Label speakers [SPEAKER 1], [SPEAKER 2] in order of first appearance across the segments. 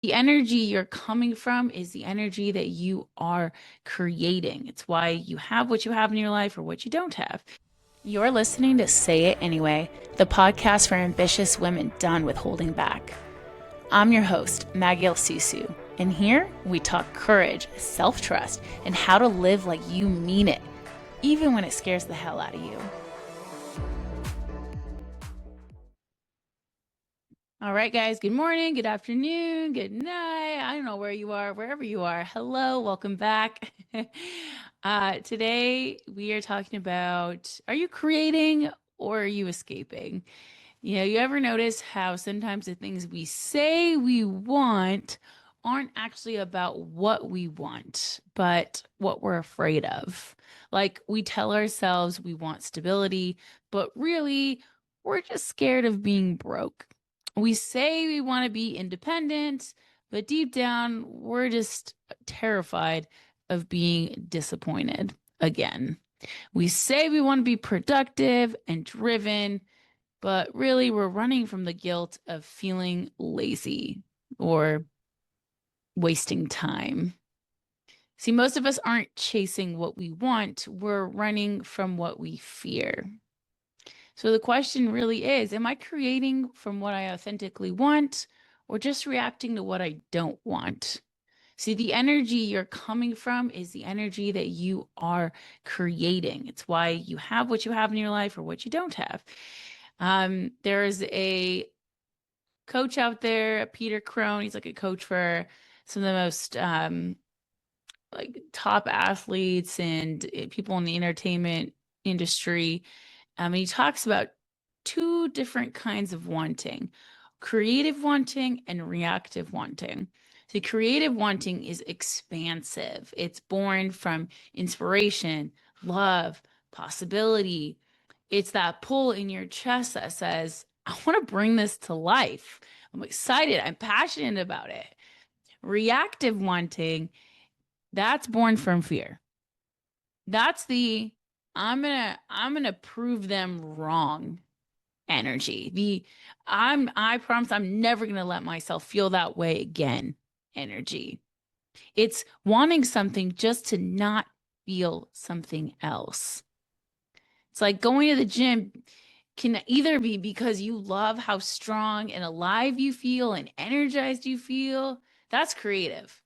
[SPEAKER 1] The energy you're coming from is the energy that you are creating. It's why you have what you have in your life or what you don't have. You're listening to Say It Anyway, the podcast for ambitious women done with holding back. I'm your host, Maggie Susu, and here we talk courage, self-trust, and how to live like you mean it, even when it scares the hell out of you. All right, guys, good morning, good afternoon, good night. I don't know where you are, wherever you are. Hello, welcome back. Today, we are talking about, are you creating or are you escaping? You ever notice how sometimes the things we say we want aren't actually about what we want, but what we're afraid of? Like we tell ourselves we want stability, but really, we're just scared of being broke. We say we want to be independent, but deep down, we're just terrified of being disappointed again. We say we want to be productive and driven, but really we're running from the guilt of feeling lazy or wasting time. See, most of us aren't chasing what we want, we're running from what we fear. So the question really is, am I creating from what I authentically want or just reacting to what I don't want? See, the energy you're coming from is the energy that you are creating. It's why you have what you have in your life or what you don't have. There's a coach out there, Peter Crone. He's like a coach for some of the most like top athletes and people in the entertainment industry. And he talks about two different kinds of wanting: creative wanting and reactive wanting. The creative wanting is expansive. It's born from inspiration, love, possibility. It's that pull in your chest that says, I want to bring this to life. I'm excited. I'm passionate about it. Reactive wanting, that's born from fear. That's the I'm gonna prove them wrong energy. I promise I'm never gonna let myself feel that way again energy. It's wanting something just to not feel something else. It's like going to the gym can either be because you love how strong and alive you feel and energized you feel. That's creative.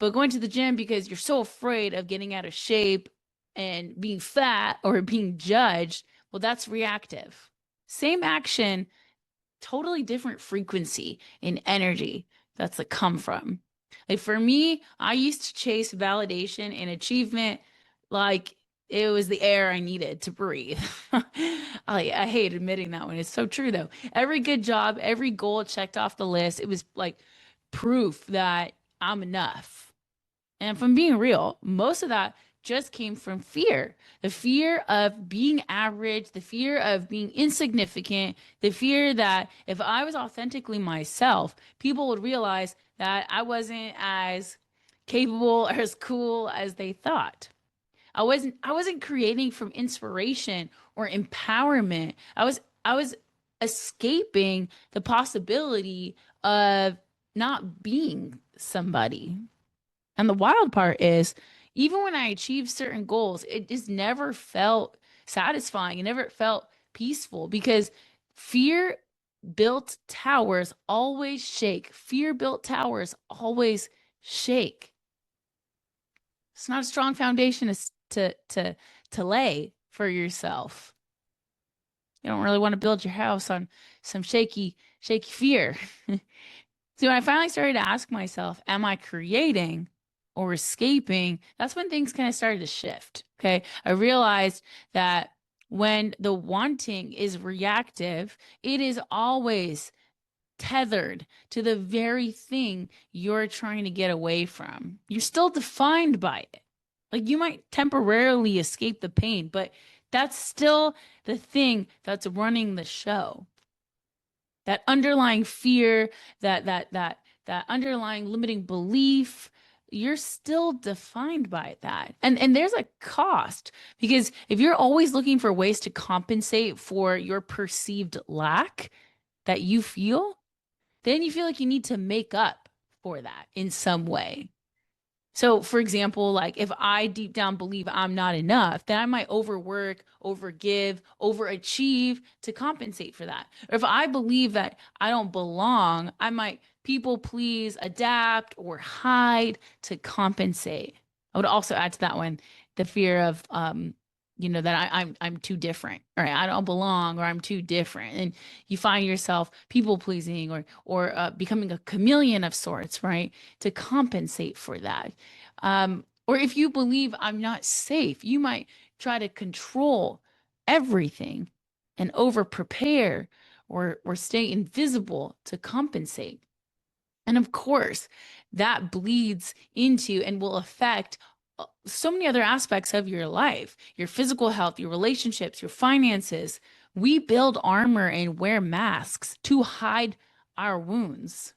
[SPEAKER 1] But going to the gym because you're so afraid of getting out of shape and being fat or being judged, well, that's reactive. Same action, totally different frequency and energy that's the come from. Like for me, I used to chase validation and achievement like it was the air I needed to breathe. I hate admitting that one. It's so true though. Every good job, every goal checked off the list, it was like proof that I'm enough. And from being real, most of that just came from fear: the fear of being average, the fear of being insignificant, the fear that if I was authentically myself, people would realize that I wasn't as capable or as cool as they thought. I wasn't creating from inspiration or empowerment. I was escaping the possibility of not being somebody. And the wild part is, even when I achieved certain goals, it just never felt satisfying. It never felt peaceful because fear built towers always shake. Fear built towers always shake. It's not a strong foundation to lay for yourself. You don't really want to build your house on some shaky fear. So when I finally started to ask myself, am I creating or escaping? That's when things kind of started to shift. Okay. I realized that when the wanting is reactive, it is always tethered to the very thing you're trying to get away from. You're still defined by it. Like you might temporarily escape the pain, but that's still the thing that's running the show. That underlying fear, that underlying limiting belief, you're still defined by that. And there's a cost, because if you're always looking for ways to compensate for your perceived lack that you feel, then you feel like you need to make up for that in some way. So, for example, like if I deep down believe I'm not enough, then I might overwork, overgive, overachieve to compensate for that. Or if I believe that I don't belong, I might people please, adapt, or hide to compensate. I would also add to that one the fear of that I'm too different, right? I don't belong, or I'm too different, and you find yourself people pleasing or becoming a chameleon of sorts, right? To compensate for that. Or if you believe I'm not safe, you might try to control everything and over prepare or stay invisible to compensate. And of course, that bleeds into and will affect so many other aspects of your life, your physical health, your relationships, your finances. We build armor and wear masks to hide our wounds.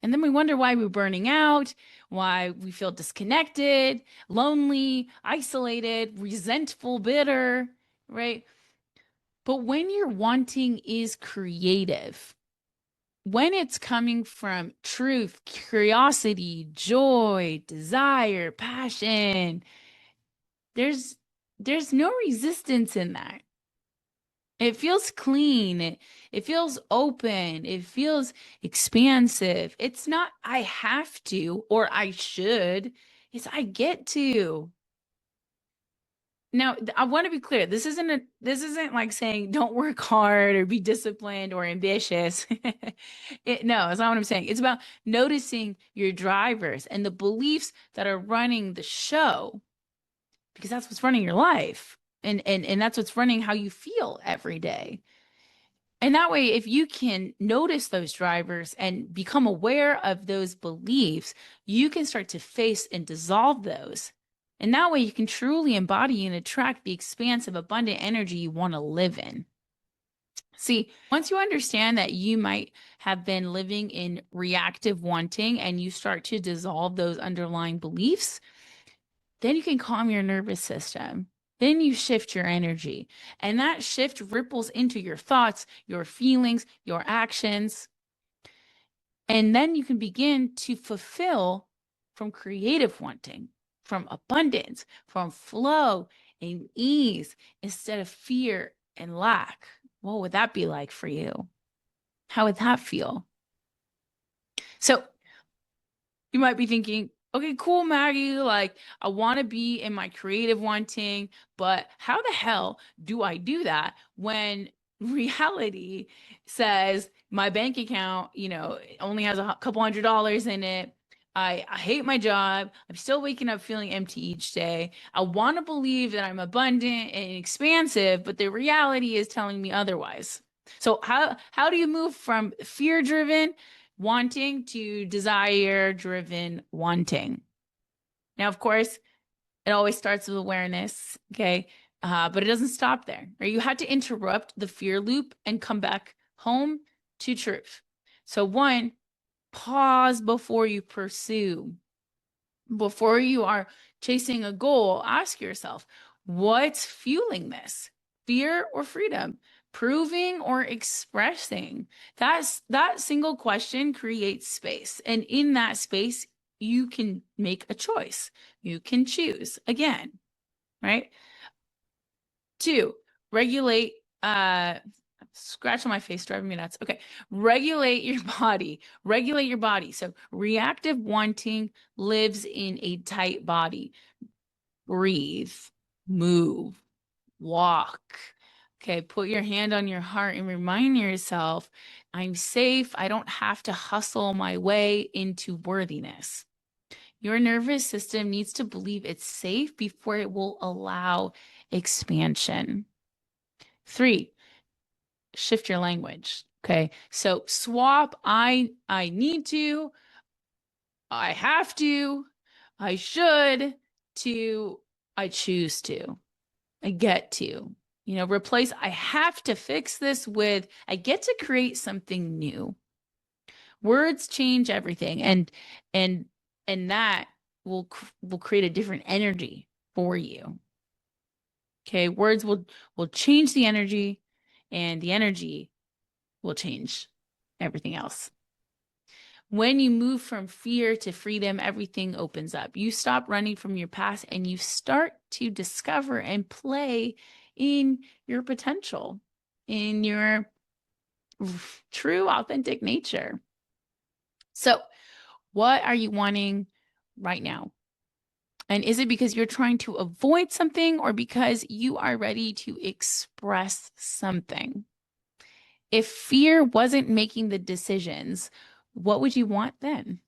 [SPEAKER 1] And then we wonder why we're burning out, why we feel disconnected, lonely, isolated, resentful, bitter, right? But when your wanting is creative, when it's coming from truth, curiosity, joy, desire, passion, there's no resistance in that. It feels clean. It feels open. It feels expansive. It's not I have to or I should. It's I get to. Now, I want to be clear. This isn't like saying don't work hard or be disciplined or ambitious. No, that's not what I'm saying. It's about noticing your drivers and the beliefs that are running the show, because that's what's running your life. And that's what's running how you feel every day. And that way, if you can notice those drivers and become aware of those beliefs, you can start to face and dissolve those. And that way, you can truly embody and attract the expansive, abundant energy you want to live in. See, once you understand that you might have been living in reactive wanting and you start to dissolve those underlying beliefs, then you can calm your nervous system. Then you shift your energy, and that shift ripples into your thoughts, your feelings, your actions. And then you can begin to fulfill from creative wanting, from abundance, from flow and ease instead of fear and lack. What would that be like for you? How would that feel? So you might be thinking, okay, cool, Maggie. Like, I want to be in my creative wanting, but how the hell do I do that when reality says my bank account, only has a couple $100s in it? I hate my job. I'm still waking up feeling empty each day. I want to believe that I'm abundant and expansive, but the reality is telling me otherwise. So how do you move from fear driven wanting to desire driven wanting? Now, of course, it always starts with awareness, okay? But it doesn't stop there. Right? You had to interrupt the fear loop and come back home to truth. So one, pause before you pursue. Before you are chasing a goal, ask yourself, what's fueling this? Fear or freedom? Proving or expressing? That single question creates space. And in that space, you can make a choice. You can choose again, right? Two, regulate scratch on my face, driving me nuts. Okay. Regulate your body. Regulate your body. So reactive wanting lives in a tight body. Breathe, move, walk. Okay. Put your hand on your heart and remind yourself, I'm safe. I don't have to hustle my way into worthiness. Your nervous system needs to believe it's safe before it will allow expansion. Three, shift your language. Okay. So swap I need to, I have to, I should to I choose to. I get to. Replace I have to fix this with I get to create something new. Words change everything, and that will create a different energy for you. Okay, words will change the energy, and the energy will change everything else. When you move from fear to freedom, everything opens up. You stop running from your past and you start to discover and play in your potential, in your true, authentic nature. So, what are you wanting right now? And is it because you're trying to avoid something or because you are ready to express something? If fear wasn't making the decisions, what would you want then?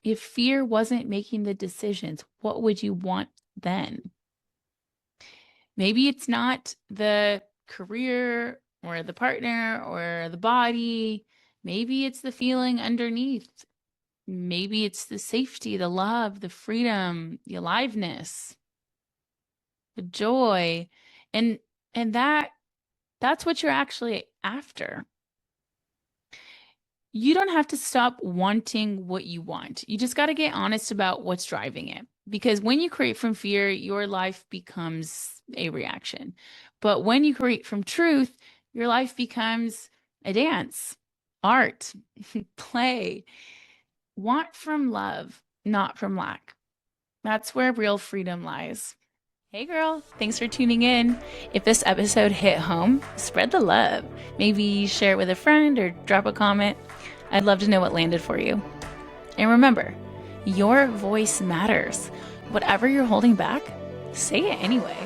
[SPEAKER 1] If fear wasn't making the decisions, what would you want then? Maybe it's not the career or the partner or the body. Maybe it's the feeling underneath. Maybe it's the safety, the love, the freedom, the aliveness, the joy. And that's what you're actually after. You don't have to stop wanting what you want. You just got to get honest about what's driving it. Because when you create from fear, your life becomes a reaction. But when you create from truth, your life becomes a dance, art, play. Want from love, not from lack. That's where real freedom lies. Hey girl, thanks for tuning in. If this episode hit home, spread the love. Maybe share it with a friend or drop a comment. I'd love to know what landed for you. And remember, your voice matters. Whatever you're holding back, say it anyway.